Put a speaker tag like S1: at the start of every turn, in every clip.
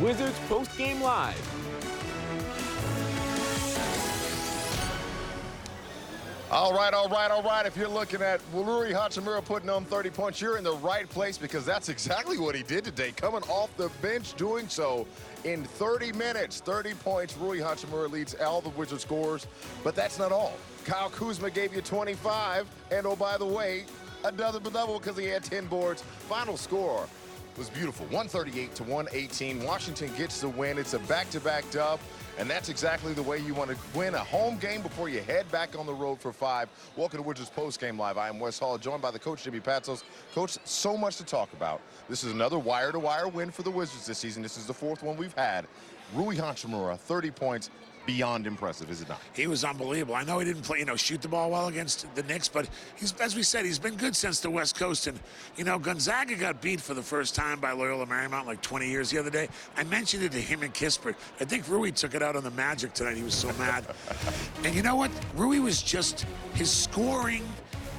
S1: Wizards Postgame Live.
S2: All right. If you're looking at Rui Hachimura putting on 30 points, you're in the right place because that's exactly what he did today. Coming off the bench, doing so in 30 minutes. 30 points, Rui Hachimura leads all the Wizards scorers. But that's not all. Kyle Kuzma gave you 25. And oh, by the way, another double because he had 10 boards. Final score was beautiful, 138-118. Washington gets the win. It's a back-to-back dub. And that's exactly the way you want to win a home game before you head back on the road for 5. Welcome to Wizards Postgame Live. I am Wes Hall, joined by the coach, Jimmy Patsos. Coach, so much to talk about. This is another wire-to-wire win for the Wizards this season. This is the 4th one we've had. Rui Hachimura, 30 points. Beyond impressive, is it not?
S3: He was unbelievable. I know he didn't play, shoot the ball well against the Knicks, but he's, as we said, he's been good since the West Coast. And, Gonzaga got beat for the first time by Loyola Marymount like 20 years the other day. I mentioned it to him and Kispert. I think Rui took it out on the Magic tonight. He was so mad. And you know what? Rui was just his scoring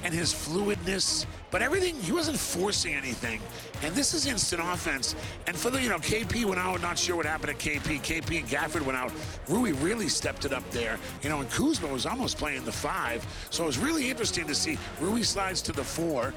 S3: and his fluidness, but everything, he wasn't forcing anything. And this is instant offense. And for the, KP went out, not sure what happened to KP. KP and Gafford went out. Rui really stepped it up there. And Kuzma was almost playing the 5. So it was really interesting to see Rui slides to the 4.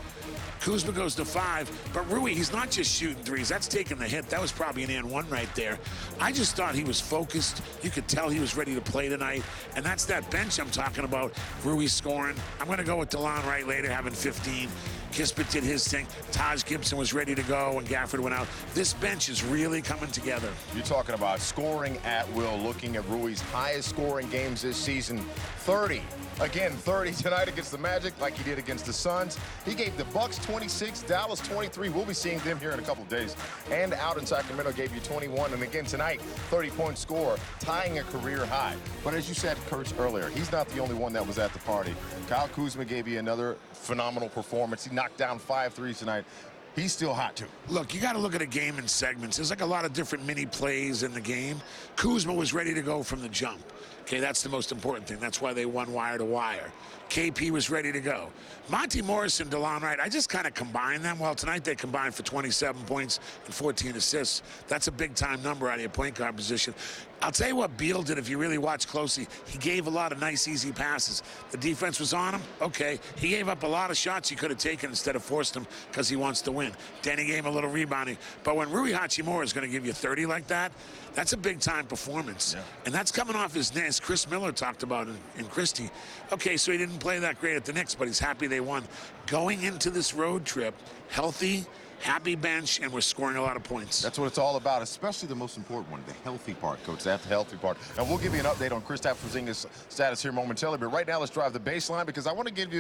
S3: Kuzma goes to 5, but Rui, he's not just shooting threes. That's taking the hit. That was probably an and one right there. I just thought he was focused. You could tell he was ready to play tonight, and that's that bench I'm talking about. Rui scoring. I'm going to go with DeLon Wright later, having 15. Kispert did his thing. Taj Gibson was ready to go when Gafford went out. This bench is really coming together.
S2: You're talking about scoring at will, looking at Rui's highest scoring games this season, 30. Again, 30 tonight against the Magic, like he did against the Suns. He gave the Bucks 26, Dallas 23. We'll be seeing them here in a couple of days. And out in Sacramento gave you 21. And again tonight, 30-point score, tying a career high. But as you said, Kurt, earlier, he's not the only one that was at the party. Kyle Kuzma gave you another phenomenal performance. He knocked down 5 threes tonight. He's still hot, too.
S3: Look, you got to look at a game in segments. There's like a lot of different mini plays in the game. Kuzma was ready to go from the jump. Okay, that's the most important thing. That's why they won wire to wire. KP was ready to go. Monty Morris and DeLon Wright, I just kind of combined them. Well, tonight they combined for 27 points and 14 assists. That's a big-time number out of your point guard position. I'll tell you what Beal did if you really watch closely. He gave a lot of nice, easy passes. The defense was on him. Okay. He gave up a lot of shots he could have taken instead of forced them because he wants to win. Then he gave him a little rebounding. But when Rui Hachimura is going to give you 30 like that, that's a big-time performance. Yeah. And that's coming off his knee, as Chris Miller talked about in Christie. Okay, so he didn't play that great at the Knicks, but he's happy they won. Going into this road trip, healthy, happy bench, and we're scoring a lot of points.
S2: That's what it's all about, especially the most important one, the healthy part, Coach. That's the healthy part. And we'll give you an update on Kristaps Porzingis' status here momentarily. But right now, let's drive the baseline because I want to give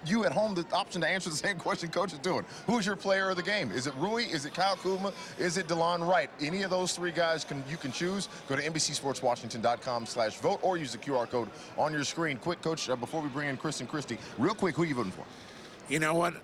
S2: you at home the option to answer the same question Coach is doing. Who's your player of the game? Is it Rui? Is it Kyle Kuzma? Is it DeLon Wright? Any of those 3 guys you can choose. Go to NBCSportsWashington.com/vote or use the QR code on your screen. Quick, Coach, before we bring in Chris and Christie, real quick, who are you voting for?
S3: You know what?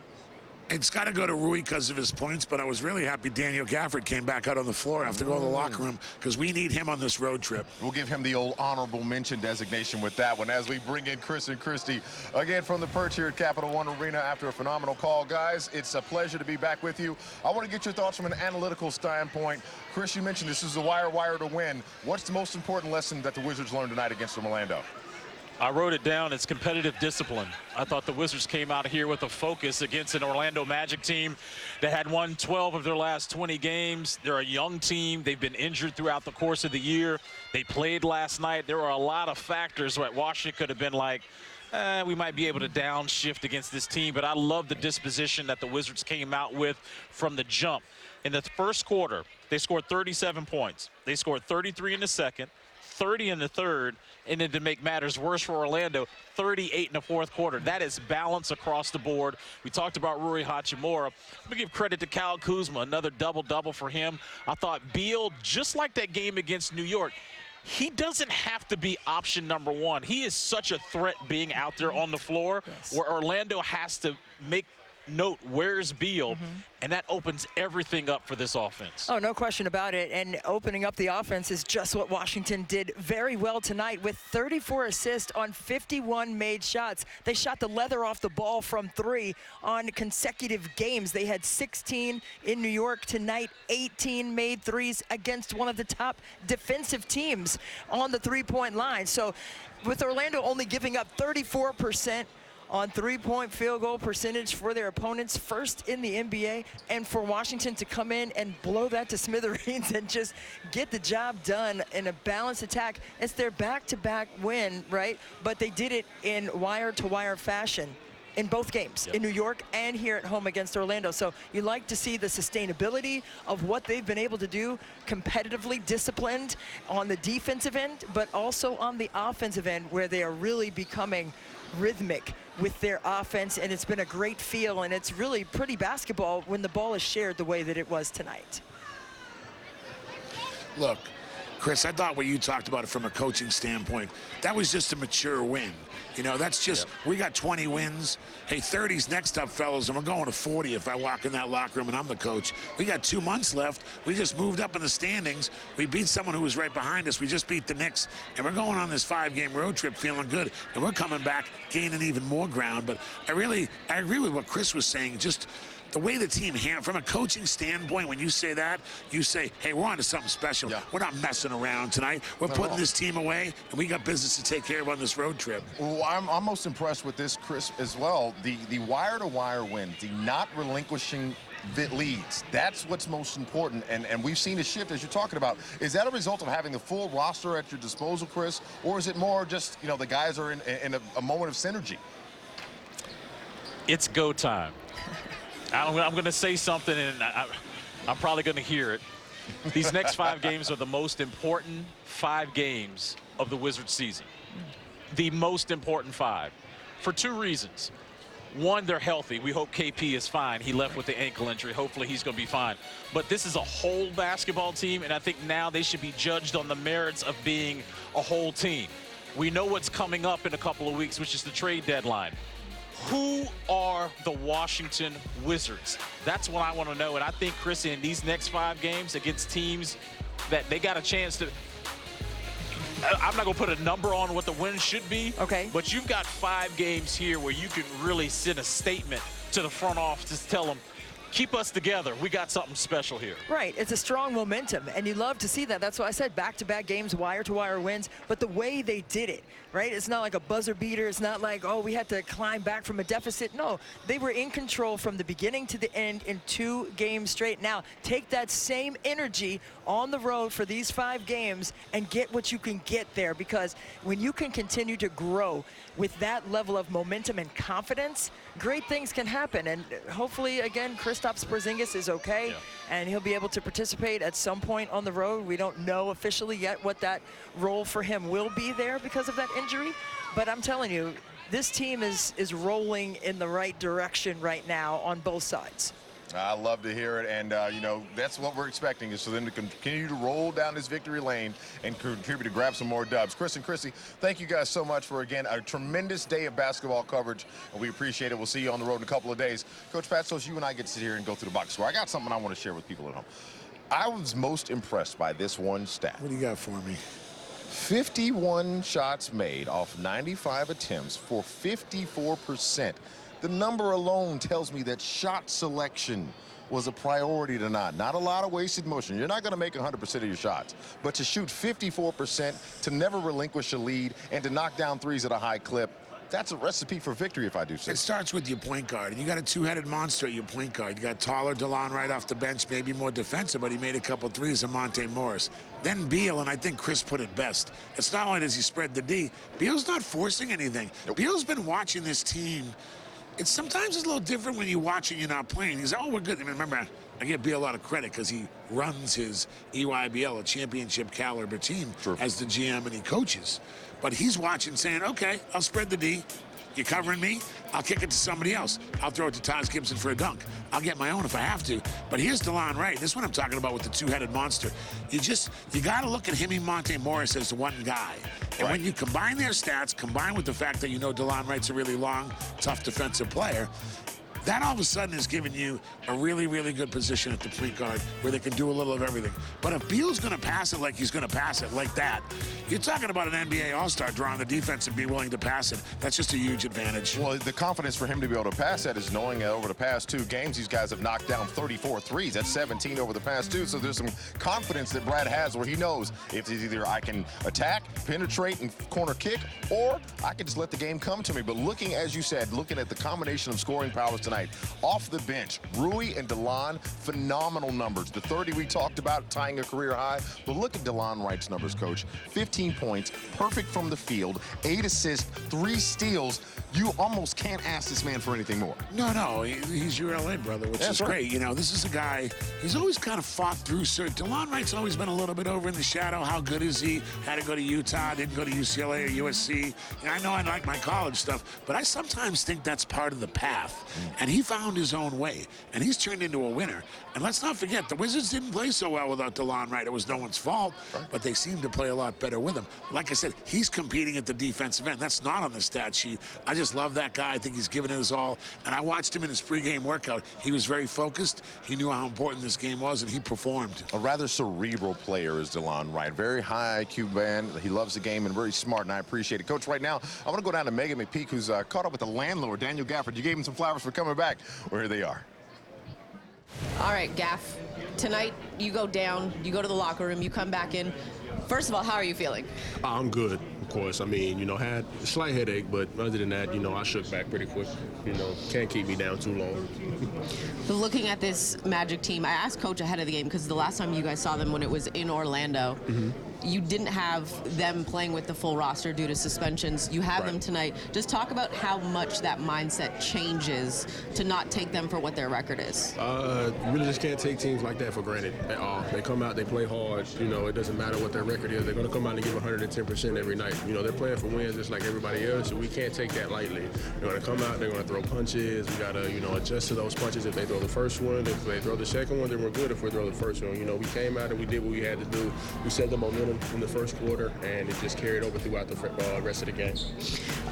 S3: It's got to go to Rui because of his points, but I was really happy Daniel Gafford came back out on the floor after going to the locker room because we need him on this road trip.
S2: We'll give him the old honorable mention designation with that one as we bring in Chris and Christie again from the perch here at Capital One Arena after a phenomenal call. Guys, it's a pleasure to be back with you. I want to get your thoughts from an analytical standpoint. Chris, you mentioned this is a wire to win. What's the most important lesson that the Wizards learned tonight against Orlando?
S4: I wrote it down. It's competitive discipline. I thought the Wizards came out here with a focus against an Orlando Magic team that had won 12 of their last 20 games. They're a young team. They've been injured throughout the course of the year. They played last night. There were a lot of factors where Washington could have been like, we might be able to downshift against this team. But I love the disposition that the Wizards came out with from the jump. In the first quarter, they scored 37 points. They scored 33 in the second, 30 in the third, and then to make matters worse for Orlando, 38 in the fourth quarter. That is balance across the board. We talked about Rui Hachimura. Let me give credit to Kyle Kuzma, another double-double for him. I thought Beal, just like that game against New York, he doesn't have to be option number 1. He is such a threat being out there on the floor where Orlando has to make note, where's Beal? And that opens everything up for this offense.
S1: Oh, no question about it. And opening up the offense is just what Washington did very well tonight with 34 assists on 51 made shots. They shot the leather off the ball from 3 on consecutive games. They had 16 in New York tonight, 18 made threes against one of the top defensive teams on the three-point line. So with Orlando only giving up 34% on three-point field goal percentage for their opponents, first in the NBA, and for Washington to come in and blow that to smithereens and just get the job done in a balanced attack. It's their back-to-back win, right? But they did it in wire-to-wire fashion in both games, in New York and here at home against Orlando. So you like to see the sustainability of what they've been able to do, competitively disciplined on the defensive end, but also on the offensive end, where they are really becoming rhythmic with their offense, and it's been a great feel, and it's really pretty basketball when the ball is shared the way that it was tonight.
S3: Look, Chris, I thought what you talked about it from a coaching standpoint, that was just a mature win. You know, that's just, we got 20 wins. Hey, 30's next up, fellas, and we're going to 40 if I walk in that locker room and I'm the coach. We got 2 months left. We just moved up in the standings. We beat someone who was right behind us. We just beat the Knicks. And we're going on this 5-game road trip feeling good. And we're coming back, gaining even more ground. But I agree with what Chris was saying. Just the way the team from a coaching standpoint, when you say that, you say, hey, we're on to something special. We're not messing around tonight. We're putting this team away, and we got business to take care of on this road trip.
S2: Well, I'm most impressed with this, Chris, as well. The wire-to-wire win, the not relinquishing leads. That's what's most important, and we've seen a shift, as you're talking about. Is that a result of having the full roster at your disposal, Chris, or is it more just, you know, the guys are in a moment of synergy?
S4: It's go time. I'm going to say something, and I'm probably going to hear it. These next 5 games are the most important 5 games of the Wizards season. The most important 5 for 2 reasons. One, they're healthy. We hope KP is fine. He left with the ankle injury. Hopefully he's going to be fine. But this is a whole basketball team, and I think now they should be judged on the merits of being a whole team. We know what's coming up in a couple of weeks, which is the trade deadline. Who are the Washington Wizards? That's what I want to know. And I think, Chris, in these next 5 games against teams that they got a chance to, I'm not going to put a number on what the win should be.
S1: Okay.
S4: But you've got 5 games here where you can really send a statement to the front office to tell them, keep us together. We got something special here.
S1: Right. It's a strong momentum, and you love to see that. That's why I said back-to-back games, wire-to-wire wins. But the way they did it, right? It's not like a buzzer beater. It's not like, oh, we had to climb back from a deficit. No, they were in control from the beginning to the end in 2 games straight. Now, take that same energy on the road for these 5 games and get what you can get there, because when you can continue to grow with that level of momentum and confidence, great things can happen. And hopefully, again, Kristaps Porzingis is okay, and he'll be able to participate at some point on the road. We don't know officially yet what that role for him will be there because of that injury, but I'm telling you, this team is rolling in the right direction right now on both sides.
S2: I love to hear it, and you know, that's what we're expecting, is for them to continue to roll down this victory lane and contribute to grab some more dubs. Chris and Chrissy, thank you guys so much for, again, a tremendous day of basketball coverage, and we appreciate it. We'll see you on the road in a couple of days. Coach Patsos, you and I get to sit here and go through the box score. I got something I want to share with people at home. I was most impressed by this one stat.
S3: What do you got for me?
S2: 51 shots made off 95 attempts for 54%. The number alone tells me that shot selection was a priority tonight. Not a lot of wasted motion. You're not going to make 100% of your shots, but to shoot 54%, to never relinquish a lead, and to knock down threes at a high clip, that's a recipe for victory, if I do say.
S3: It starts with your point guard, and you got a 2-headed monster at your point guard. You got taller DeLon right off the bench, maybe more defensive, but he made a couple threes of Monte Morris. Then Beal, and I think Chris put it best. It's not only does he spread the D, Beal's not forcing anything. Nope. Beal's been watching this team. It's sometimes it's a little different when you watch it, you're not playing. He's, oh, we're good. I mean, remember, I give Beal a lot of credit because he runs his EYBL, a championship caliber team, as the GM, and he coaches. But he's watching saying, okay, I'll spread the D. You're covering me, I'll kick it to somebody else. I'll throw it to Taj Gibson for a dunk. I'll get my own if I have to. But here's DeLon Wright. This is what I'm talking about with the 2-headed monster. You got to look at him and Monte Morris as one guy. And when you combine their stats, combined with the fact that you know DeLon Wright's a really long, tough defensive player, that all of a sudden is giving you a really, really good position at the point guard where they can do a little of everything. But if Beal's going to pass it like he's going to pass it like that, you're talking about an NBA All-Star drawing the defense and be willing to pass it. That's just a huge advantage.
S2: Well, the confidence for him to be able to pass that is knowing that over the past 2 games, these guys have knocked down 34 threes. That's 17 over the past 2. So there's some confidence that Brad has where he knows if it's either I can attack, penetrate, and corner kick, or I can just let the game come to me. But looking, as you said, looking at the combination of scoring powers tonight, off the bench, Rui and DeLon, phenomenal numbers. The 30 we talked about, tying a career high. But look at DeLon Wright's numbers, Coach. 15 points, perfect from the field, 8 assists, 3 steals. You almost can't ask this man for anything more.
S3: No, he's your LA brother, which is great. You know, this is a guy, he's always kind of fought through. So DeLon Wright's always been a little bit over in the shadow. How good is he? Had to go to Utah, didn't go to UCLA or USC. And I know I like my college stuff, but I sometimes think that's part of the path. And he found his own way, and he's turned into a winner. And let's not forget, the Wizards didn't play so well without DeLon Wright. It was no one's fault, but they seemed to play a lot better with him. Like I said, he's competing at the defensive end. That's not on the stat sheet. I just love that guy. I think he's given it his all. And I watched him in his pregame workout. He was very focused. He knew how important this game was, and he performed.
S2: A rather cerebral player is DeLon Wright. Very high IQ man. He loves the game and very smart, and I appreciate it. Coach, right now, I want to go down to Megan McPeak, who's caught up with the landlord, Daniel Gafford. You gave him some flowers for coming back. Well, here they are.
S5: All right, Gaff, tonight you go down, you go to the locker room, you come back in. First of all, how are you feeling?
S6: I'm good, of course. I mean, you know, had a slight headache, but other than that, you know, I shook back pretty quick. You know, can't keep me down too long.
S5: Looking at this Magic team, I asked Coach ahead of the game because the last time you guys saw them when it was in Orlando, you didn't have them playing with the full roster due to suspensions. You have them tonight. Just talk about how much that mindset changes to not take them for what their record is.
S6: Really just can't take teams like that for granted at all. They come out, they play hard. You know, it doesn't matter what their record is. They're going to come out and give 110% every night. You know, they're playing for wins just like everybody else, so we can't take that lightly. They're going to come out, they're going to throw punches. We got to, you know, adjust to those punches. If they throw the first one, if they throw the second one, then we're good. If we throw the first one, you know, we came out and we did what we had to do. We set the momentum in the first quarter, and it just carried over throughout the rest of the game.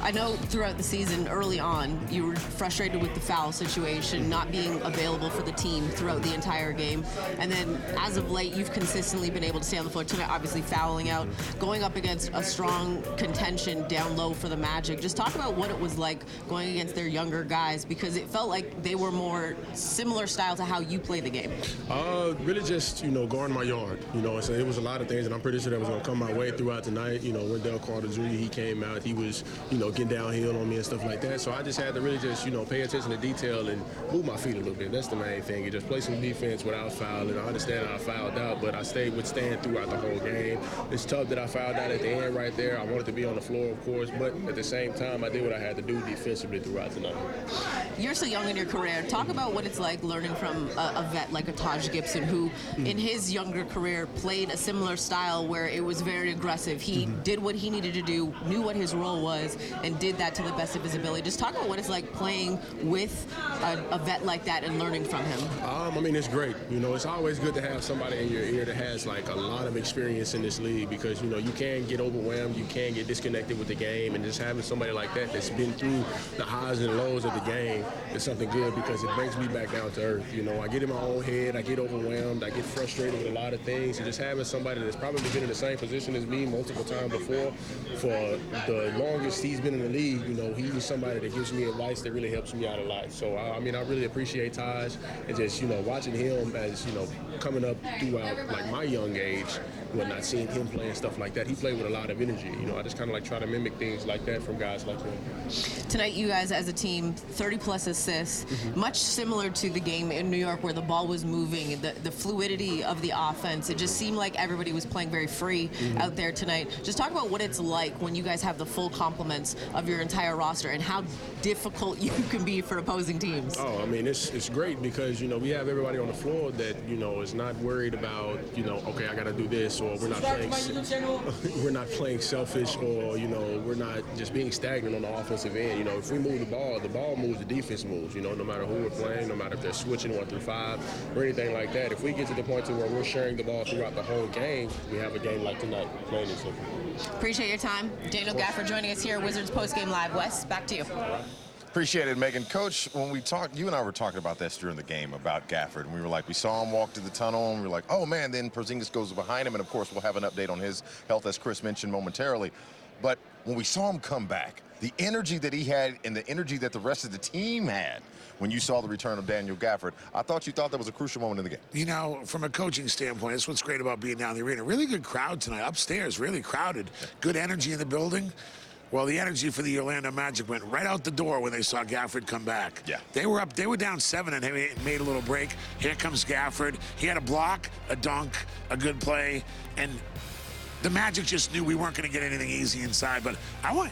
S5: I know throughout the season, early on, you were frustrated with the foul situation, not being available for the team throughout the entire game. And then, as of late, you've consistently been able to stay on the floor. Tonight, obviously fouling out, going up against a strong contention down low for the Magic. Just talk about what it was like going against their younger guys, because it felt like they were more similar style to how you play the game.
S6: Really just, you know, guarding my yard. You know, so it was a lot of things, and I'm pretty sure that was going to come my way throughout the night. You know, Wendell Carter Jr., he came out, he was, you know, getting downhill on me and stuff like that. So I just had to really just, you know, pay attention to detail and move my feet a little bit. That's the main thing. You just play some defense without fouling. I understand I fouled out, but I stayed with Stan throughout the whole game. It's tough that I fouled out at the end right there. I wanted to be on the floor, of course, but at the same time, I did what I had to do defensively throughout the night.
S5: You're so young in your career. Talk about what it's like learning from a vet like a Taj Gibson, who in his younger career played a similar style where it was very aggressive. He did what he needed to do, knew what his role was, and did that to the best of his ability. Just talk about what it's like playing with a vet like that and learning from him.
S6: I mean, it's great. You know, it's always good to have somebody in your ear that has like a lot of experience in this league, because, you know, you can get overwhelmed, you can get disconnected with the game, and just having somebody like that that's been through the highs and lows of the game is something good, because it brings me back down to earth. You know, I get in my own head, I get overwhelmed, I get frustrated with a lot of things, and just having somebody that's probably been in the same position as me multiple times before, for the longest he's been in the league, you know, he's somebody that gives me advice that really helps me out a lot. So, I mean, I really appreciate Taj, and just, you know, watching him as, you know, coming up throughout, like, my young age, when not seeing him play and stuff like that. He played with a lot of energy. You know, I just kind of like try to mimic things like that from guys like him.
S5: Tonight, you guys as a team, 30-plus assists, much similar to the game in New York where the ball was moving, the fluidity of the offense. It just seemed like everybody was playing very free out there tonight. Just talk about what it's like when you guys have the full complements of your entire roster and how difficult you can be for opposing teams.
S6: Oh, I mean, it's great because, you know, we have everybody on the floor that, you know, is not worried about, you know, okay, I got to do this, or we're not playing selfish, or, you know, we're not just being stagnant on the offensive end. You know, if we move the ball moves, the defense moves, you know, no matter who we're playing, no matter if they're switching 1 through 5 or anything like that. If we get to the point to where we're sharing the ball throughout the whole game, we have a game like tonight, plain and simple.
S5: Appreciate your time. Daniel Gafford joining us here, Wizards Postgame Live. Wes, back to you.
S2: Appreciate it, Megan. Coach, when we talked, you and I were talking about this during the game about Gafford, and we were like, we saw him walk to the tunnel, and we were like, oh man, then Porzingis goes behind him, and of course we'll have an update on his health, as Chris mentioned momentarily. But when we saw him come back, the energy that he had and the energy that the rest of the team had when you saw the return of Daniel Gafford, I thought you thought that was a crucial moment in the game.
S3: You know, from a coaching standpoint, that's what's great about being down in the arena. Really good crowd tonight, upstairs, really crowded. Good energy in the building. Well, the energy for the Orlando Magic went right out the door when they saw Gafford come back.
S2: Yeah.
S3: They were down 7 and made a little break. Here comes Gafford. He had a block, a dunk, a good play, and the Magic just knew we weren't going to get anything easy inside. But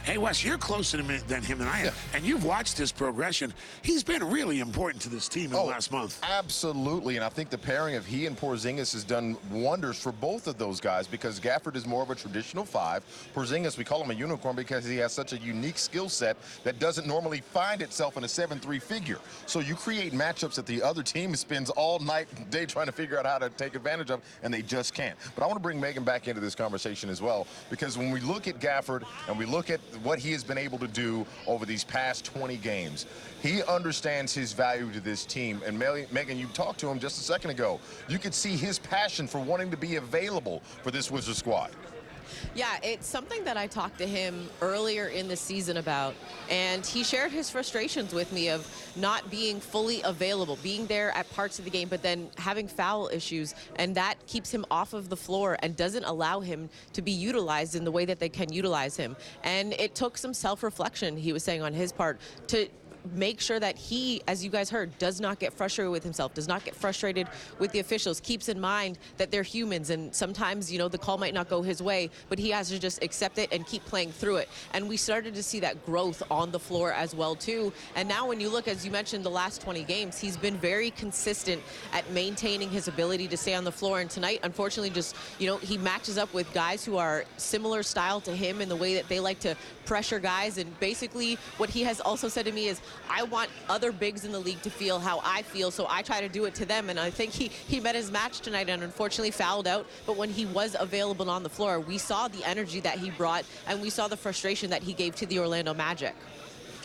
S3: hey, Wes, you're closer to me than him and I am. Yeah. And you've watched his progression. He's been really important to this team in the last month.
S2: Absolutely. And I think the pairing of he and Porzingis has done wonders for both of those guys, because Gafford is more of a traditional 5. Porzingis, we call him a unicorn because he has such a unique skill set that doesn't normally find itself in a 7-3 figure. So you create matchups that the other team spends all night and day trying to figure out how to take advantage of, and they just can't. But I want to bring Megan back into this conversation as well, because when we look at Gafford and we look at what he has been able to do over these past 20 games, he understands his value to this team. And Megan, you talked to him just a second ago. You could see his passion for wanting to be available for this Wizards squad.
S5: Yeah, it's something that I talked to him earlier in the season about, and he shared his frustrations with me of not being fully available, being there at parts of the game, but then having foul issues, and that keeps him off of the floor and doesn't allow him to be utilized in the way that they can utilize him. And it took some self-reflection, he was saying, on his part to make sure that he, as you guys heard, does not get frustrated with himself, does not get frustrated with the officials, keeps in mind that they're humans, and sometimes, you know, the call might not go his way, but he has to just accept it and keep playing through it. And we started to see that growth on the floor as well too. And now when you look, as you mentioned, the last 20 games, he's been very consistent at maintaining his ability to stay on the floor. And tonight, unfortunately, just, you know, he matches up with guys who are similar style to him in the way that they like to pressure guys. And basically what he has also said to me is, I want other bigs in the league to feel how I feel, so I try to do it to them. And I think he met his match tonight and unfortunately fouled out. But when he was available on the floor, we saw the energy that he brought, and we saw the frustration that he gave to the Orlando Magic.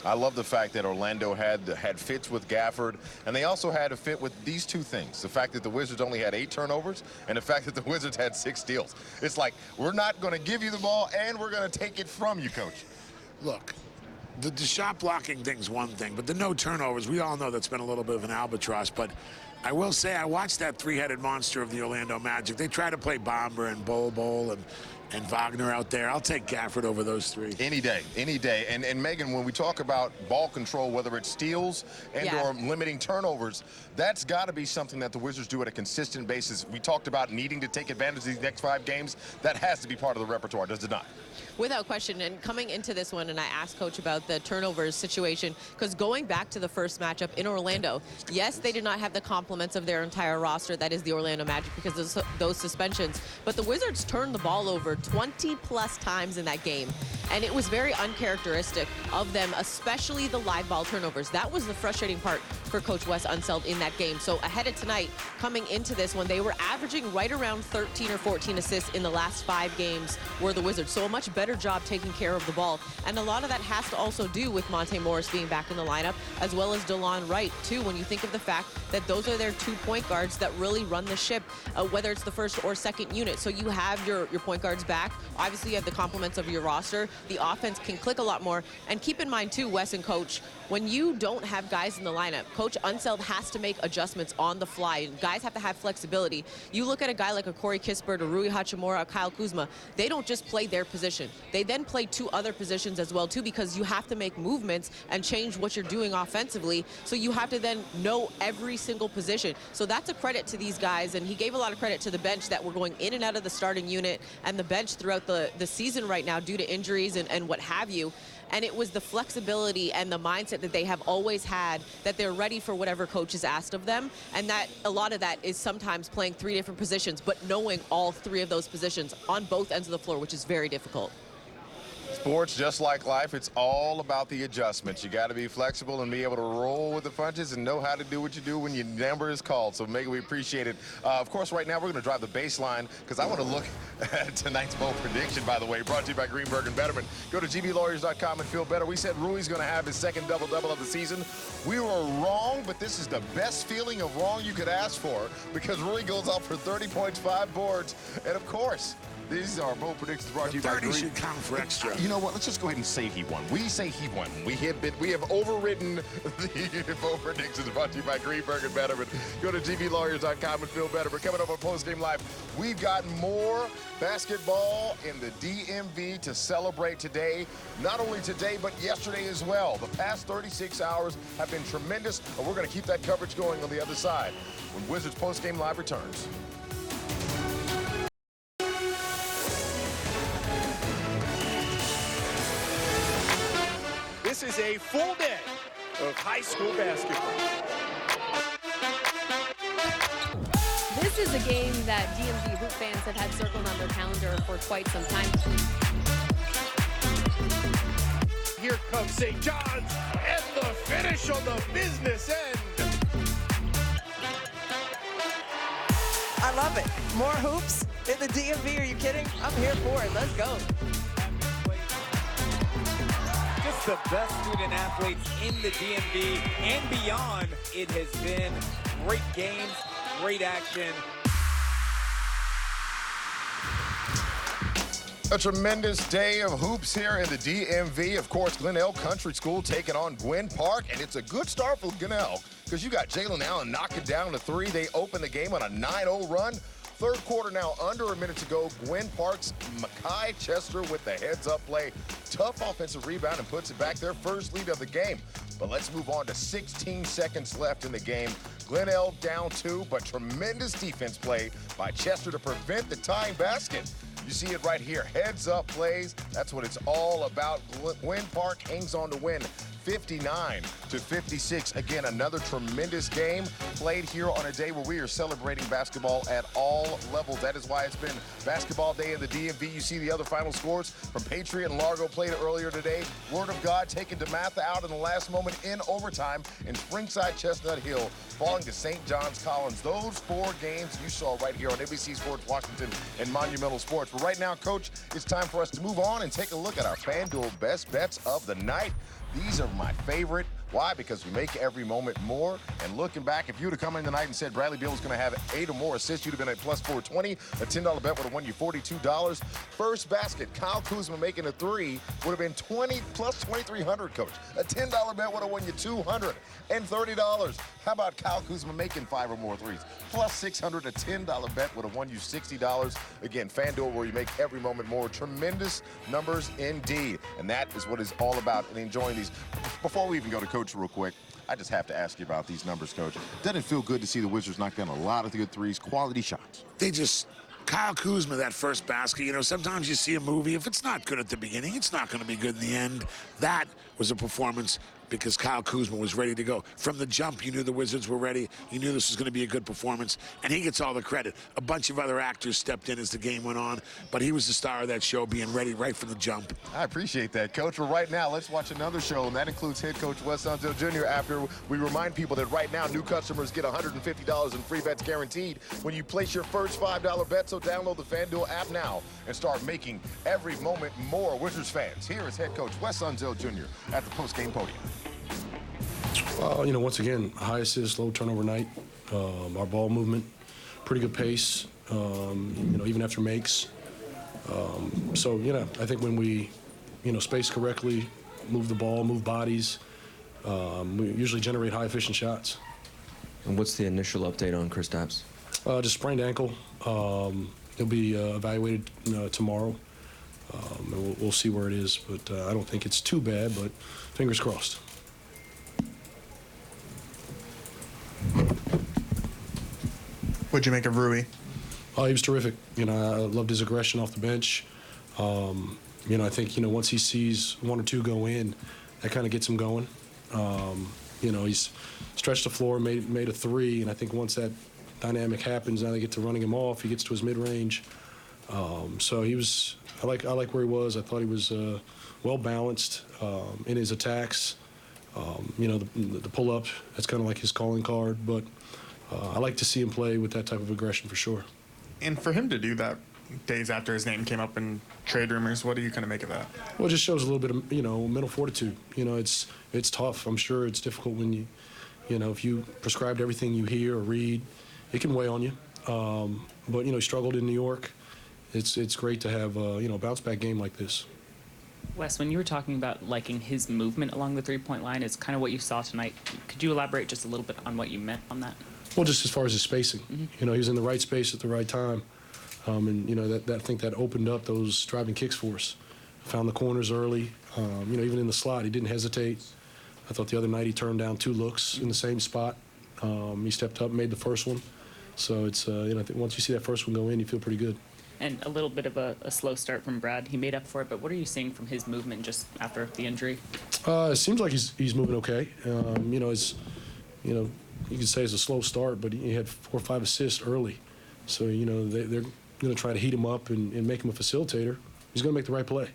S2: I love the fact that Orlando had fits with Gafford, and they also had a fit with these two things. The fact that the Wizards only had 8 turnovers, and the fact that the Wizards had 6 steals. It's like, we're not going to give you the ball, and we're going to take it from you, Coach.
S3: Look, the shot blocking thing's one thing, but the no turnovers, we all know that's been a little bit of an albatross. But I will say, I watched that 3-headed monster of the Orlando Magic. They try to play Bomber and Bol and Wagner out there. I'll take Gafford over those 3.
S2: Any day, any day. And Megan, when we talk about ball control, whether it's steals and or limiting turnovers, that's got to be something that the Wizards do at a consistent basis. We talked about needing to take advantage of these next 5 games. That has to be part of the repertoire, does it not?
S5: Without question. And coming into this one, and I asked Coach about the turnovers situation, because going back to the first matchup in Orlando, yes, they did not have the complements of their entire roster, that is the Orlando Magic, because of those suspensions, but the Wizards turned the ball over 20+ times in that game, and it was very uncharacteristic of them, especially the live ball turnovers. That was the frustrating part for Coach Wes Unseld in that game. So ahead of tonight, coming into this one, they were averaging right around 13 or 14 assists in the last 5 games were the Wizards, so a much better job taking care of the ball. And a lot of that has to also do with Monte Morris being back in the lineup, as well as DeLon Wright too, when you think of the fact that those are their 2 point guards that really run the ship, whether it's the first or second unit. So you have your point guards back. Obviously you have the complements of your roster. The offense can click a lot more. And keep in mind too, Wes and Coach, when you don't have guys in the lineup, Coach Unseld has to make adjustments on the fly. And guys have to have flexibility. You look at a guy like a Corey Kispert, or Rui Hachimura, or Kyle Kuzma, they don't just play their position. They then play 2 other positions as well too, because you have to make movements and change what you're doing offensively. So you have to then know every single position. So that's a credit to these guys, and he gave a lot of credit to the bench that were going in and out of the starting unit and the bench throughout the season right now due to injuries and what have you. And it was the flexibility and the mindset that they have always had, that they're ready for whatever coach is asked of them. And that a lot of that is sometimes playing 3 different positions, but knowing all 3 of those positions on both ends of the floor, which is very difficult.
S2: sports, just like life, it's all about the adjustments. You got to be flexible and be able to roll with the punches and know how to do what you do when your number is called. So, Megan, we appreciate it. Of course, right now we're going to drive the baseline because I want to look at tonight's bowl prediction, by the way, brought to you by Greenberg and Betterman. Go to gblawyers.com and feel better. We said Rui's going to have his second double-double of the season. We were wrong, but this is the best feeling of wrong you could ask for because Rui goes off for 30 points, 5 boards, and of course, these are bowl predictions brought to you by
S3: 30 should count for extra.
S2: You know what? Let's just go ahead and say he won. We say he won. We have overridden the bowl predictions brought to you by Greenberg and Betterman. Go to gblawyers.com and feel better. We're coming up on PostGame Live. We've got more basketball in the DMV to celebrate today. Not only today, but yesterday as well. The past 36 hours have been tremendous, and we're going to keep that coverage going on the other side when Wizards PostGame Live returns.
S7: This is a full day of high school basketball.
S8: This is a game that DMV Hoop fans have had circled on their calendar for quite some time.
S7: Here comes St. John's and the finish on the business end.
S1: I love it. More hoops in the DMV. Are you kidding? I'm here for it. Let's go.
S9: Just the best student athletes in the DMV and beyond. It has been great games, great action.
S2: A tremendous day of hoops here in the DMV. Of course, Glenelg Country School taking on Gwynn Park, and it's a good start for Glenelg because you got Jalen Allen knocking down the 3. They open the game on a 9-0 run. Third quarter now, under a minute to go. Gwynn Park's Makai Chester with the heads-up play. Tough offensive rebound and puts it back, their first lead of the game. But let's move on to 16 seconds left in the game. Glenelg down 2, but tremendous defense play by Chester to prevent the tying basket. You see it right here. Heads-up plays. That's what it's all about. Gwynn Park hangs on to win 59-56. Again, another tremendous game played here on a day where we are celebrating basketball at all levels. That is why it's been basketball day in the DMV. You see the other final scores from Patriot and Largo played earlier today. Word of God taking DeMatha out in the last moment in overtime, and Springside Chestnut Hill falling to St. John's Collins. Those 4 games you saw right here on NBC Sports Washington and Monumental Sports. But right now, Coach, it's time for us to move on and take a look at our FanDuel best bets of the night. These are my favorite. Why? Because we make every moment more. And looking back, if you would have come in tonight and said Bradley Beal was going to have 8 or more assists, you'd have been at plus 420. A $10 bet would have won you $42. First basket, Kyle Kuzma making a 3 would have been plus 2,300, Coach. A $10 bet would have won you $230. How about Kyle Kuzma making 5 or more threes? Plus 600, a $10 bet would have won you $60. Again, FanDuel, where you make every moment more. Tremendous numbers indeed. And that is what it's all about, and enjoying these. Before we even go to Coach real quick, I just have to ask you about these numbers, Coach. Doesn't it feel good to see the Wizards knock down a lot of the good threes, quality shots?
S3: Kyle Kuzma, that first basket, you know, sometimes you see a movie. If it's not good at the beginning, it's not going to be good in the end. That was a performance because Kyle Kuzma was ready to go. From the jump, you knew the Wizards were ready. You knew this was going to be a good performance, and he gets all the credit. A bunch of other actors stepped in as the game went on, but he was the star of that show, being ready right from the jump.
S2: I appreciate that, Coach. Well, right now, let's watch another show, and that includes head coach Wes Unseld Jr. After we remind people that right now, new customers get $150 in free bets guaranteed when you place your first $5 bet. So download the FanDuel app now and start making every moment more. Wizards fans, here is head coach Wes Unseld Jr. at the post-game podium.
S6: You know, once again, high assist, low turnover night. Our ball movement, pretty good pace, you know, even after makes. So, you know, I think when we, you know, space correctly, move the ball, move bodies, we usually generate high efficient shots.
S10: And what's the initial update on Kristaps?
S6: Just sprained ankle. He'll be evaluated tomorrow. And we'll see where it is, but I don't think it's too bad, but fingers crossed.
S11: What'd you make of Rui?
S6: He was terrific. You know, I loved his aggression off the bench. You know, I think, you know, once he sees 1 or 2 go in, that kind of gets him going. You know, he's stretched the floor, made a 3, and I think once that dynamic happens, now they get to running him off. He gets to his mid-range. So I like where he was. I thought he was well balanced in his attacks. The pull-up, that's kind of like his calling card. But I like to see him play with that type of aggression for sure.
S11: And for him to do that days after his name came up in trade rumors, what do you kind of make of that?
S6: Well, it just shows a little bit of, mental fortitude. It's tough. I'm sure it's difficult when if you prescribed everything you hear or read, it can weigh on you. But, he struggled in New York. It's great to have, a bounce-back game like this.
S12: Wes, when you were talking about liking his movement along the three-point line, it's kind of what you saw tonight. Could you elaborate just a little bit on what you meant on that?
S6: Well, just as far as his spacing.
S12: Mm-hmm.
S6: He was in the right space at the right time. And, I think that opened up those driving kicks for us. Found the corners early. Even in the slot, he didn't hesitate. I thought the other night he turned down 2 looks in the same spot. He stepped up, made the first one. So it's, I think once you see that first one go in, you feel pretty good.
S12: And a little bit of a slow start from Brad. He made up for it, but what are you seeing from his movement just after the injury?
S6: It seems like he's moving okay. You could say it's a slow start, but he had 4 or 5 assists early. So, they're going to try to heat him up and make him a facilitator. He's going to make the right play.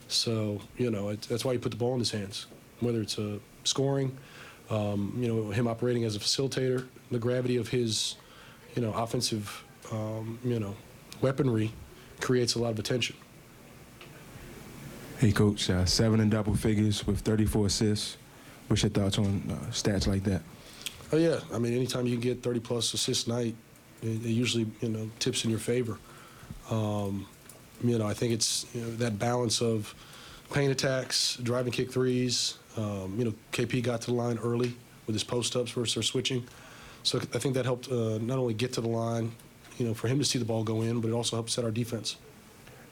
S6: So, that's why you put the ball in his hands, whether it's scoring, him operating as a facilitator, the gravity of his, offensive, weaponry creates a lot of attention.
S13: Hey, Coach, 7 in double figures with 34 assists. What's your thoughts on stats like that?
S6: Oh, yeah. I mean, anytime you can get 30-plus assists a night, it usually, tips in your favor. I think it's, that balance of paint attacks, driving kick threes. KP got to the line early with his post-ups versus their switching. So I think that helped not only get to the line, for him to see the ball go in, but it also helped set our defense.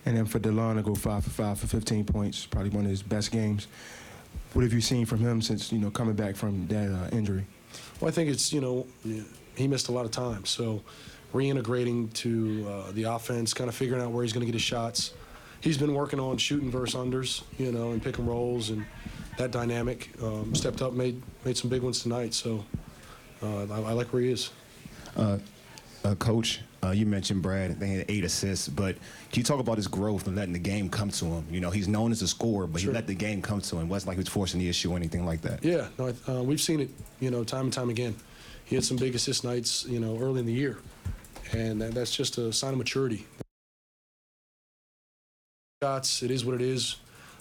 S13: And then for DeLon to go 5 for 5 for 15 points, probably one of his best games. What have you seen from him since, coming back from that injury?
S6: Well, I think it's, he missed a lot of time. So reintegrating to the offense, kind of figuring out where he's going to get his shots. He's been working on shooting versus unders, and pick and rolls, and that dynamic. Stepped up, made some big ones tonight. So I like where he is.
S14: Coach, you mentioned Brad. They had 8 assists, but can you talk about his growth and letting the game come to him? He's known as a scorer, but
S6: Sure.
S14: He let the game come to him. Wasn't like he was forcing the issue or anything like that.
S6: Yeah, no, we've seen it, time and time again. He had some big assist nights, early in the year, and that's just a sign of maturity. Shots, it is what it is.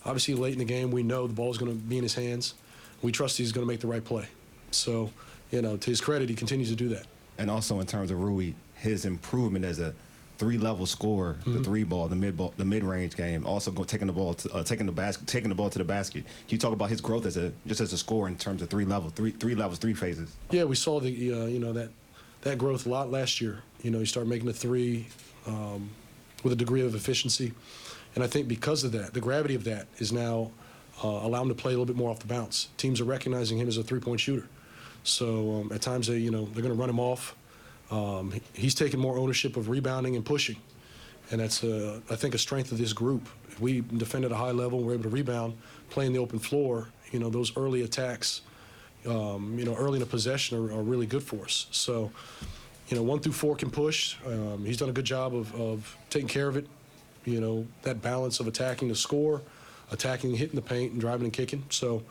S6: Obviously, late in the game, we know the ball's going to be in his hands. We trust he's going to make the right play. So, to his credit, he continues to do that.
S14: And also in terms of Rui, his improvement as a 3-level scorer, the 3-ball, the mid-range game, also taking the ball to the basket. Can you talk about his growth as a scorer in terms of 3 levels, 3 phases?
S6: Yeah, we saw the that growth a lot last year. He started making the 3 with a degree of efficiency, and I think because of that, the gravity of that is now allow him to play a little bit more off the bounce. Teams are recognizing him as a 3-point shooter. So at times they're going to run him off. He's taking more ownership of rebounding and pushing, and that's I think a strength of this group. If we defend at a high level, we're able to rebound, play in the open floor. Those early attacks, early in a possession are really good for us. So, 1 through 4 can push. He's done a good job of taking care of it. That balance of attacking the score, attacking, hitting the paint, and driving and kicking. So.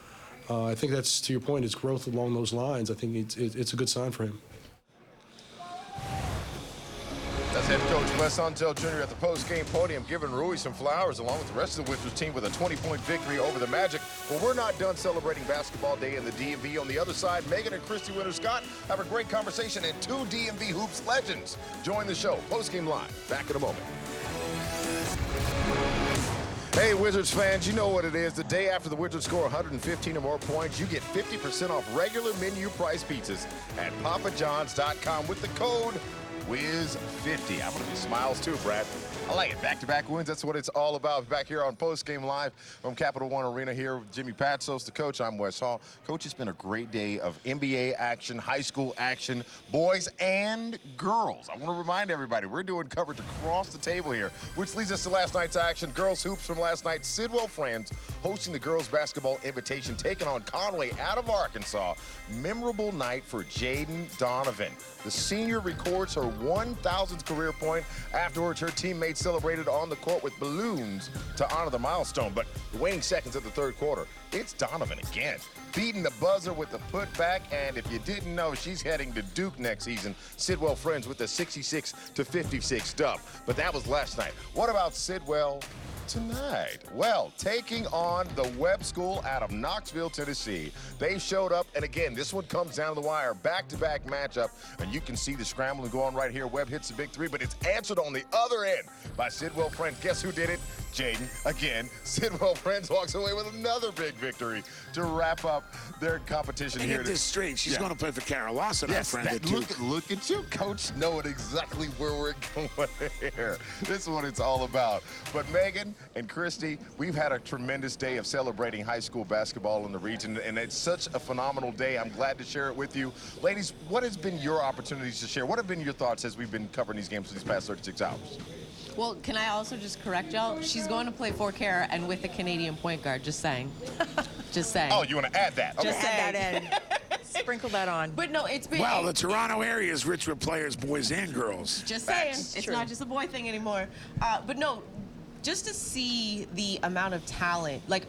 S6: I think that's, to your point, it's growth along those lines. I think it's a good sign for him.
S2: That's head coach Wes Unseld Jr. at the post-game podium, giving Rui some flowers along with the rest of the Wizards team with a 20-point victory over the Magic. Well, we're not done celebrating Basketball Day in the DMV. On the other side, Megan and Christy Winter-Scott have a great conversation, and 2 DMV Hoops legends join the show. Post-game live. Back in a moment. Hey, Wizards fans, you know what it is. The day after the Wizards score 115 or more points, you get 50% off regular menu price pizzas at papajohns.com with the code WIZ50. I'm going to be smiles too, Brad. I like it. Back-to-back wins. That's what it's all about. Back here on Postgame Live from Capital One Arena here with Jimmy Patsos, the coach. I'm Wes Hall. Coach, it's been a great day of NBA action, high school action, boys and girls. I want to remind everybody, we're doing coverage across the table here, which leads us to last night's action. Girls hoops from last night. Sidwell Friends hosting the girls basketball invitation, taking on Conway out of Arkansas. Memorable night for Jaden Donovan. The senior records her 1,000th career point. Afterwards, her teammates celebrated on the court with balloons to honor the milestone. But the waning seconds of the third quarter, it's Donovan again, beating the buzzer with the putback. And if you didn't know, she's heading to Duke next season. Sidwell Friends with a 66-56 dub. But that was last night. What about Sidwell tonight? Well, taking on the Webb School out of Knoxville, Tennessee. They showed up, and again, this one comes down to the wire. Back-to-back matchup, and you can see the scrambling go on right here. Webb hits the big three, but it's answered on the other end by Sidwell Friends. Guess who did it? Jaden again. Sidwell Friends walks away with another big victory to wrap up their competition
S3: And
S2: here.
S3: get this straight, she's going to play for Carol Lawson,
S2: yes,
S3: our friend.
S2: Look at you, Coach, knowing exactly where we're going here. This is what it's all about. But Megan and Christy, we've had a tremendous day of celebrating high school basketball in the region, and it's such a phenomenal day. I'm glad to share it with you. Ladies, what has been your opportunities to share? What have been your thoughts as we've been covering these games for these past 36 hours?
S5: Well, can I also just correct y'all? She's going to play for Cara and with a Canadian point guard. Just saying. Just saying.
S2: Oh, you want to add that? Okay.
S1: Just add that in. Sprinkle that on.
S5: But no, it's been.
S3: Well, the Toronto area is rich with players, boys and girls.
S5: Just saying. It's not just a boy thing anymore. But no, just to see the amount of talent, like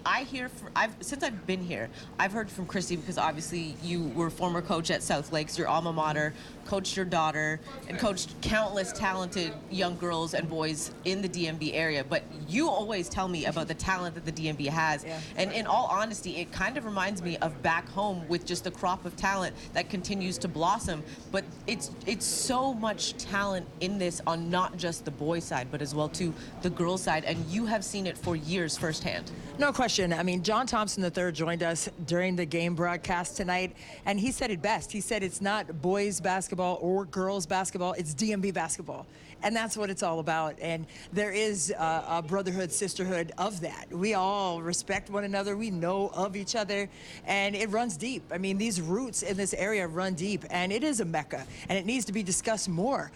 S5: since I've been here, I've heard from Christy, because obviously you were former coach at South Lakes, your alma mater, coached your daughter, and coached countless talented young girls and boys in the DMV area. But you always tell me about the talent that the DMV has. Yeah. And in all honesty, it kind of reminds me of back home with just a crop of talent that continues to blossom. But it's so much talent in this on not just the boys' side, but as well too the girls' side. And you have seen it for years firsthand.
S1: No question. I mean, John Thompson III joined us during the game broadcast tonight, and he said it best. He said it's not boys basketball or girls basketball, it's DMV basketball. And that's what it's all about. And there is a brotherhood, sisterhood of that. We all respect one another. We know of each other. And it runs deep. I mean, these roots in this area run deep. And it is a mecca. And it needs to be discussed more.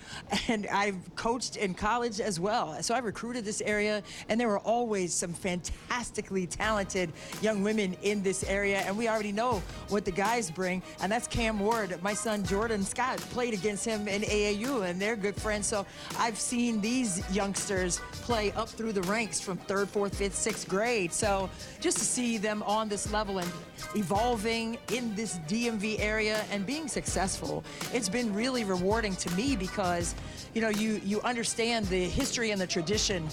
S1: And I've coached in college as well. So I recruited this area. And there were always some fantastically talented young women in this area. And we already know what the guys bring. And that's Cam Ward. My son Jordan Scott played against him in AAU. And they're good friends. So I've seen these youngsters play up through the ranks from 3rd, 4th, 5th, 6th grade. So just to see them on this level and evolving in this DMV area and being successful, it's been really rewarding to me because, you know, you understand the history and the tradition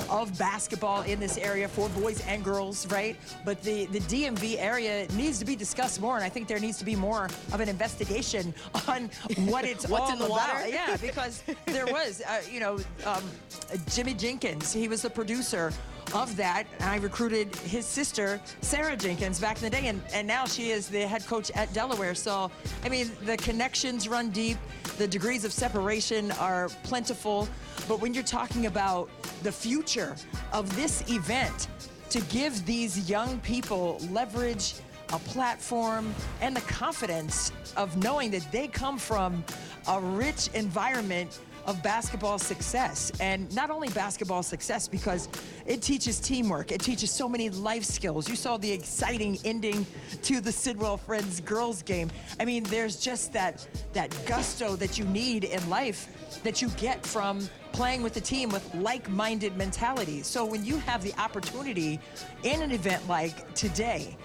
S1: of basketball in this area for boys and girls, right? But the DMV area needs to be discussed more, and I think there needs to be more of an investigation on what it's all
S5: in the
S1: about.
S5: water?
S1: Yeah, because there was, Jimmy Jenkins, he was the producer of that. I recruited his sister, Sarah Jenkins, back in the day, and now she is the head coach at Delaware. So, I mean, the connections run deep, the degrees of separation are plentiful, but when you're talking about the future of this event, to give these young people leverage, a platform, and the confidence of knowing that they come from a rich environment of basketball success. And not only basketball success, because it teaches teamwork, it teaches so many life skills. You saw the exciting ending to the Sidwell Friends girls game. I mean, there's just that gusto that you need in life that you get from playing with a team with like-minded mentality. So when you have the opportunity in an event like today,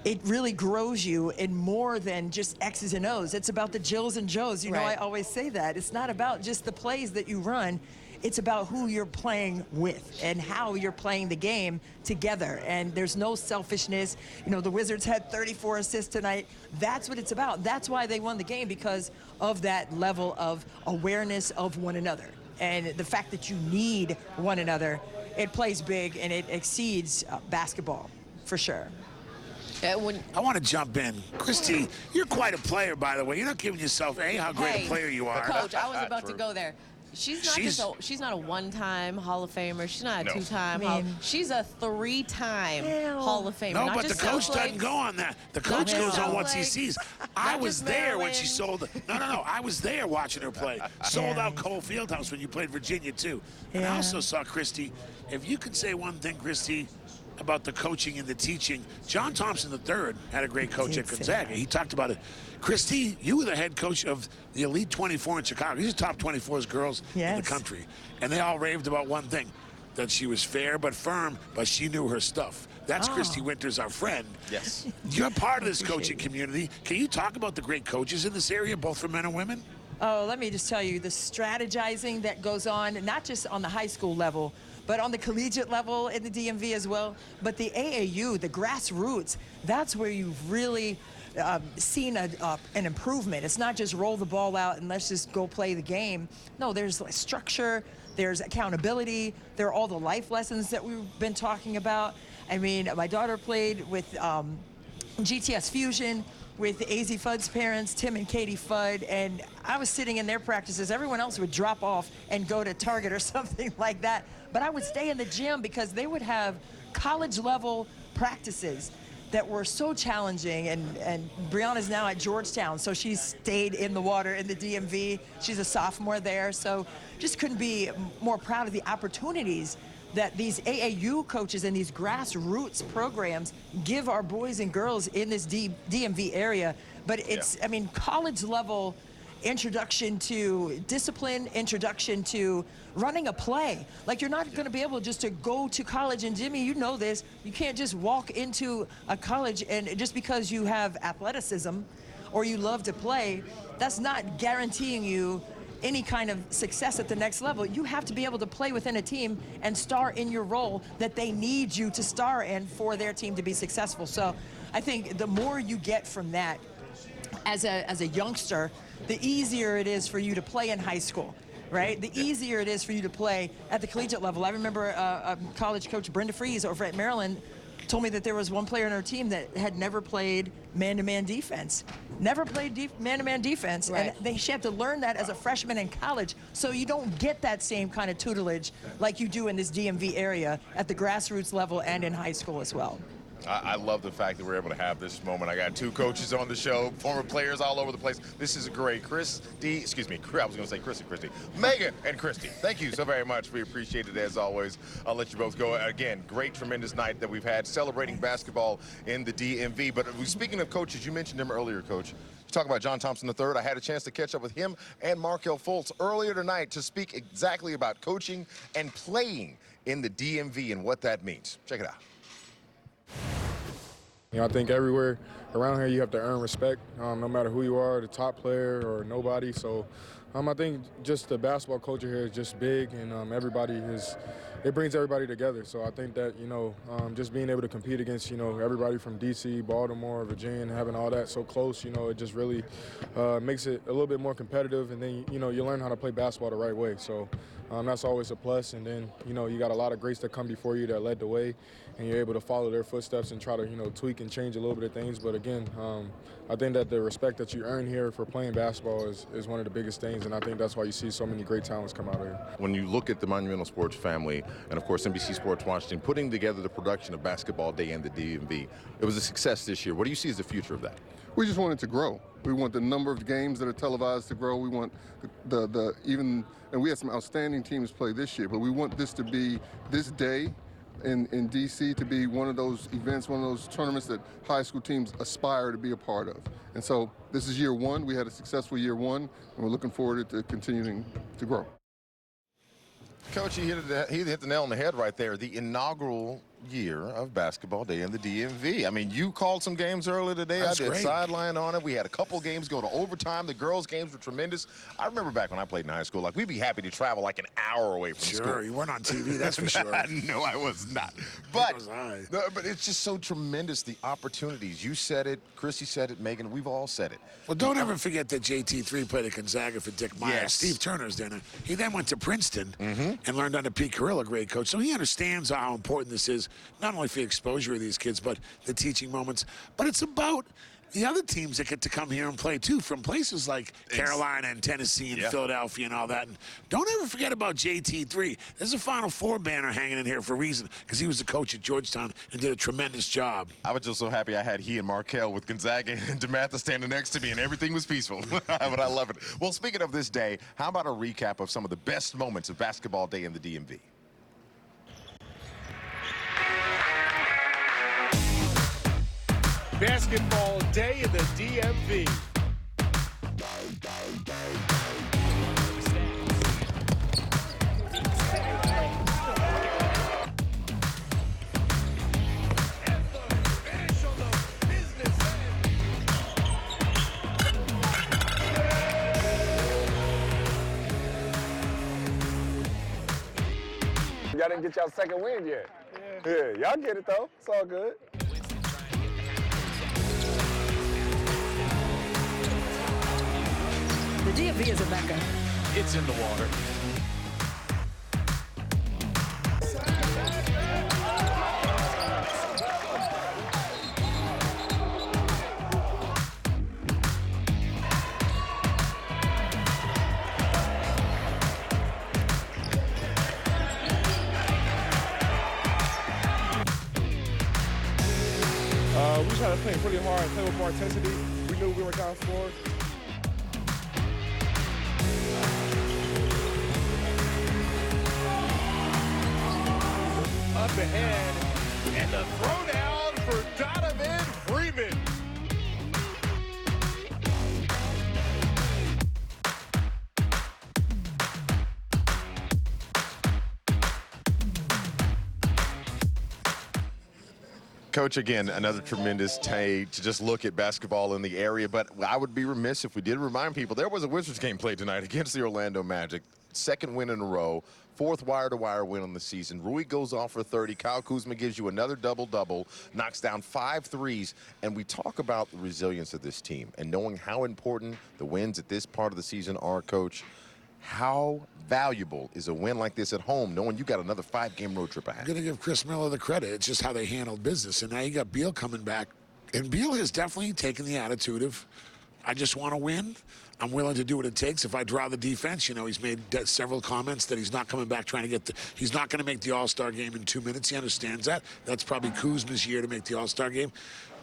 S1: it really grows you in more than just X's and O's. It's about the Jills and Joes. You know, I always say that. It's not about just the plays that you run. It's about who you're playing with and how you're playing the game together. And there's no selfishness. You know, the Wizards had 34 assists tonight. That's what it's about. That's why they won the game, because of that level of awareness of one another. And the fact that you need one another, it plays big and it exceeds basketball, for sure.
S3: I want to jump in. Christy, you're quite a player, by the way. You're not giving yourself how great a player you are.
S5: Coach, I was about to go there. She's not a one-time Hall of Famer. She's not a two-time. She's a three-time Hall of Famer.
S3: No,
S5: not
S3: but the
S5: just
S3: coach
S5: snowflakes.
S3: doesn't go on that. The coach goes on what he sees. I was there when she sold. No. I was there watching her play. Sold out Cole Fieldhouse when you played Virginia too. And I also saw Christy. If you could say one thing, Christy, about the coaching and the teaching, John Thompson III had a great coach at Gonzaga. He talked about it. Christy, you were the head coach of the Elite 24 in Chicago. These are top 24 girls in the country. And they all raved about one thing, that she was fair but firm, but she knew her stuff. That's Christy Winters, our friend.
S2: Yes.
S3: You're part of this coaching community. Can you talk about the great coaches in this area, both for men and women?
S1: Oh, let me just tell you, the strategizing that goes on, not just on the high school level, but on the collegiate level in the DMV as well. But the AAU, the grassroots, that's where you've really seen an improvement. It's not just roll the ball out and let's just go play the game. No, there's like structure, there's accountability, there are all the life lessons that we've been talking about. I mean, my daughter played with GTS Fusion, with AZ Fudd's parents, Tim and Katie Fudd, and I was sitting in their practices. Everyone else would drop off and go to Target or something like that. But I would stay in the gym because they would have college-level practices that were so challenging. And Brianna's now at Georgetown, so she stayed in the water in the DMV. She's a sophomore there, so just couldn't be more proud of the opportunities that these AAU coaches and these grassroots programs give our boys and girls in this DMV area. But it's, I mean, college level introduction to discipline, introduction to running a play. Like, you're not gonna be able just to go to college, and Jimmy, you know this, you can't just walk into a college and just because you have athleticism or you love to play, that's not guaranteeing you any kind of success at the next level. You have to be able to play within a team and star in your role that they need you to star in for their team to be successful. So I think the more you get from that as a youngster, the easier it is for you to play in high school, right? The easier it is for you to play at the collegiate level. I remember a college coach, Brenda Fries over at Maryland, told me that there was one player on her team that had never played man-to-man defense. Never played man-to-man defense.
S5: Right.
S1: And she had to learn that as a freshman in college. So you don't get that same kind of tutelage like you do in this DMV area at the grassroots level and in high school as well.
S2: I love the fact that we're able to have this moment. I got two coaches on the show, former players all over the place. This is great. I was going to say Chris and Christy. Megan and Christy, thank you so very much. We appreciate it as always. I'll let you both go. Again, great, tremendous night that we've had celebrating basketball in the DMV. But speaking of coaches, you mentioned him earlier, Coach. You talk about John Thompson III. I had a chance to catch up with him and Markel Fultz earlier tonight to speak exactly about coaching and playing in the DMV and what that means. Check it out.
S15: You know, I think everywhere around here you have to earn respect, no matter who you are, the top player or nobody. So I think just the basketball culture here is just big, and it brings everybody together. So I think that, you know, just being able to compete against, you know, everybody from D.C., Baltimore, Virginia, and having all that so close, you know, it just really makes it a little bit more competitive. And then, you know, you learn how to play basketball the right way. So that's always a plus. And then, you know, you got a lot of greats that come before you that led the way, and you're able to follow their footsteps and try to, you know, tweak and change a little bit of things. But again, I think that the respect that you earn here for playing basketball is one of the biggest things, and I think that's why you see so many great talents come out of here.
S2: When you look at the Monumental Sports family, and of course NBC Sports Washington, putting together the production of Basketball Day in the DMV, it was a success this year. What do you see as the future of that?
S16: We just want it to grow. We want the number of games that are televised to grow. We want and we had some outstanding teams play this year, but we want this to be, this day in D.C. to be one of those events, one of those tournaments that high school teams aspire to be a part of. And so this is year one. We had a successful year one, and we're looking forward to continuing to grow.
S2: Coach, he hit the nail on the head right there. The inaugural year of Basketball Day in the DMV. I mean, you called some games earlier today.
S3: That's
S2: I did
S3: great.
S2: sideline on it. We had a couple games go to overtime. The girls' games were tremendous. I remember back when I played in high school, like, we'd be happy to travel like an hour away from school.
S3: Sure, you weren't on TV, that's for sure.
S2: No, I was not. But it's just so tremendous, the opportunities. You said it, Chrissy said it, Megan, we've all said it.
S3: Well, don't ever forget that JT3 played at Gonzaga for Dick Meyer.
S2: Yes.
S3: Steve Turner's dinner. He then went to Princeton and learned under Pete Carrillo, great coach. So he understands how important this is, not only for the exposure of these kids, but the teaching moments. But it's about the other teams that get to come here and play too, from places like Carolina and Tennessee and Philadelphia and all that. And don't ever forget about JT3. There's a Final Four banner hanging in here for a reason, because he was the coach at Georgetown and did a tremendous job.
S2: I was just so happy I had he and Markel with Gonzaga and DeMatha standing next to me, and everything was peaceful. But I love it. Well, speaking of this day, how about a recap of some of the best moments of basketball day in the DMV?
S7: Basketball day in the DMV.
S17: Y'all didn't get y'all second win yet. Yeah, y'all get it though. It's all good.
S1: The DMV is a mecca.
S4: It's in the water.
S15: We tried to play pretty hard, play with more intensity. We knew we were down 4.
S7: Up ahead, and the throwdown for Donovan Freeman.
S2: Coach, again, another tremendous day to just look at basketball in the area, but I would be remiss if we did remind people there was a Wizards game played tonight against the Orlando Magic. Second win in a row, 4th wire-to-wire win on the season. Rui goes off for 30. Kyle Kuzma gives you another double-double, knocks down 5 threes, and we talk about the resilience of this team and knowing how important the wins at this part of the season are, Coach. How valuable is a win like this at home, knowing you got another 5-game road trip ahead?
S3: I'm going to give Chris Miller the credit. It's just how they handled business. And now you got Beal coming back. And Beal has definitely taken the attitude of, I just want to win. I'm willing to do what it takes. If I draw the defense, you know, he's made several comments that he's not coming back trying to get he's not going to make the All-Star game in 2 minutes. He understands that. That's probably Kuzma's year to make the All-Star game.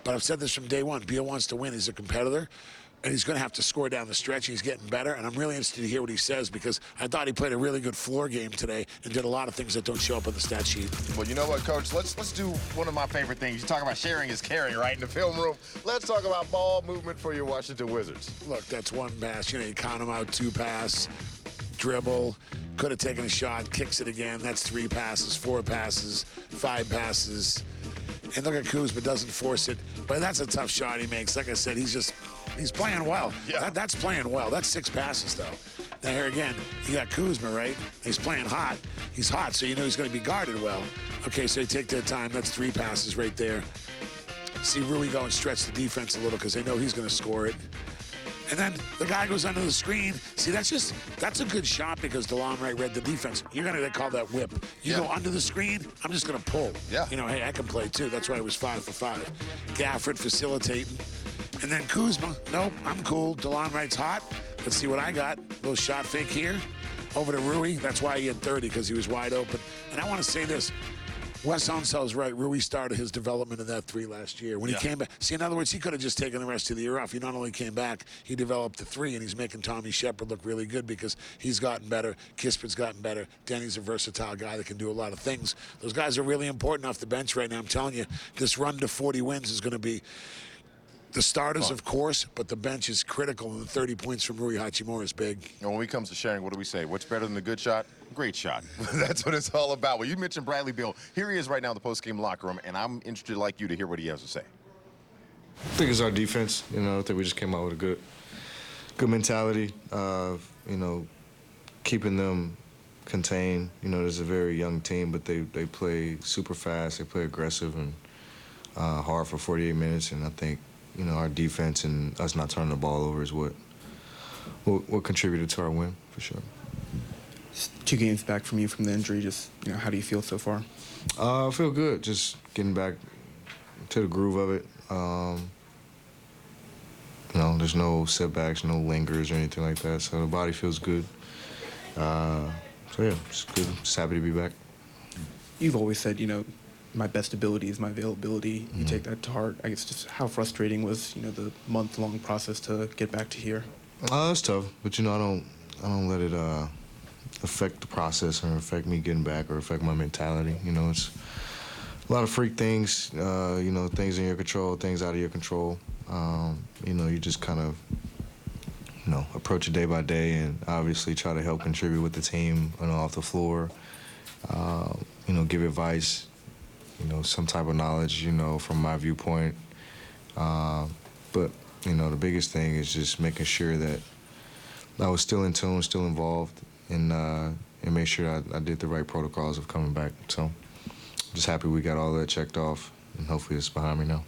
S3: But I've said this from day one. Beal wants to win. He's a competitor. And he's going to have to score down the stretch. He's getting better, and I'm really interested to hear what he says, because I thought he played a really good floor game today and did a lot of things that don't show up on the stat sheet.
S2: Well, you know what, Coach? Let's do one of my favorite things. You talk about sharing is caring, right, in the film room. Let's talk about ball movement for your Washington Wizards.
S3: Look, that's one pass. You know, you count him out, 2 pass, dribble, could have taken a shot, kicks it again. That's 3 passes, 4 passes, 5 passes. And look at Kuzma, doesn't force it. But that's a tough shot he makes. Like I said, he's playing well. Yeah. That's playing well. That's 6 passes, though. Now, here again, you got Kuzma, right? He's playing hot. He's hot, so you know he's going to be guarded well. Okay, so they take their time. That's 3 passes right there. See Rui go and stretch the defense a little, because they know he's going to score it. And then the guy goes under the screen. See, that's a good shot, because DeLon Wright read the defense. You're going to call that whip. You go under the screen, I'm just going to pull. Yeah. You know, hey, I can play too. That's why it was 5 for 5. Gafford facilitating. And then Kuzma, nope, I'm cool. DeLon Wright's hot. Let's see what I got. Little shot fake here. Over to Rui. That's why he had 30, because he was wide open. And I want to say this. Wes Unsel's right. Rui started his development of that 3 last year. When he came back, see, in other words, he could have just taken the rest of the year off. He not only came back, he developed the 3, and he's making Tommy Shepard look really good, because he's gotten better. Kispert's gotten better. Denny's a versatile guy that can do a lot of things. Those guys are really important off the bench right now. I'm telling you, this run to 40 wins is going to be the starters, of course, but the bench is critical, and the 30 points from Rui Hachimura is big.
S2: And when it comes to sharing, what do we say? What's better than a good shot? Great shot. That's what it's all about. Well, you mentioned Bradley Beal. Here he is right now in the post-game locker room, and I'm interested, like you, to hear what he has to say.
S18: I think it's our defense. You know, I think we just came out with a good mentality. You know, keeping them contained. You know, there's a very young team, but they play super fast. They play aggressive and hard for 48 minutes, and I think, you know, our defense and us not turning the ball over is what contributed to our win, for sure.
S19: Just 2 games back from you from the injury. Just, you know, how do you feel so far?
S18: I feel good. Just getting back to the groove of it. You know, there's no setbacks, no lingers or anything like that. So the body feels good. So yeah, it's good. Just happy to be back.
S19: You've always said, you know, my best ability is my availability. You take that to heart. I guess just how frustrating was, you know, the month-long process to get back to here?
S18: It's tough, but you know, I don't let it affect the process or affect me getting back or affect my mentality. You know, it's a lot of freak things. You know, things in your control, things out of your control. You know, you just kind of, you know, approach it day by day and obviously try to help contribute with the team, you know, off the floor. You know, give advice, you know, some type of knowledge, you know, from my viewpoint. But, you know, the biggest thing is just making sure that I was still in tune, still involved, and make sure I did the right protocols of coming back. So just happy we got all that checked off, and hopefully it's behind me now.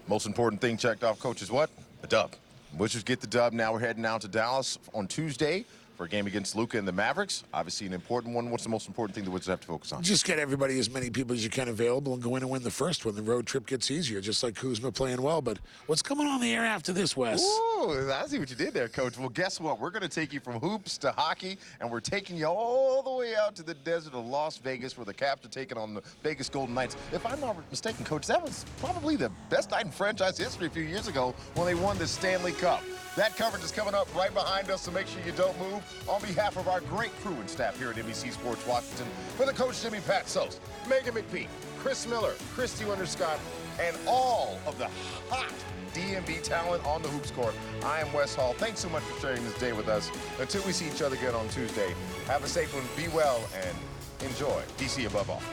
S2: Most important thing checked off, Coach, is what? A dub. Wizards get the dub. Now we're heading out to Dallas on Tuesday for a game against Luka and the Mavericks. Obviously an important one. What's the most important thing the Wizards have to focus on?
S3: Just get everybody, as many people as you can available, and go in and win the first one. The road trip gets easier, just like Kuzma playing well. But what's coming on the air after this, Wes?
S2: Ooh, I see what you did there, Coach. Well, guess what? We're going to take you from hoops to hockey, and we're taking you all the way out to the desert of Las Vegas, where the Caps are taking on the Vegas Golden Knights. If I'm not mistaken, Coach, that was probably the best night in franchise history a few years ago when they won the Stanley Cup. That coverage is coming up right behind us, so make sure you don't move. On behalf of our great crew and staff here at NBC Sports Washington, for the Coach Jimmy Pat Sos, Megan McPhee, Chris Miller, Christy Winter-Scott, and all of the hot DMV talent on the hoops court, I am Wes Hall. Thanks so much for sharing this day with us. Until we see each other again on Tuesday, have a safe one, be well, and enjoy DC above all.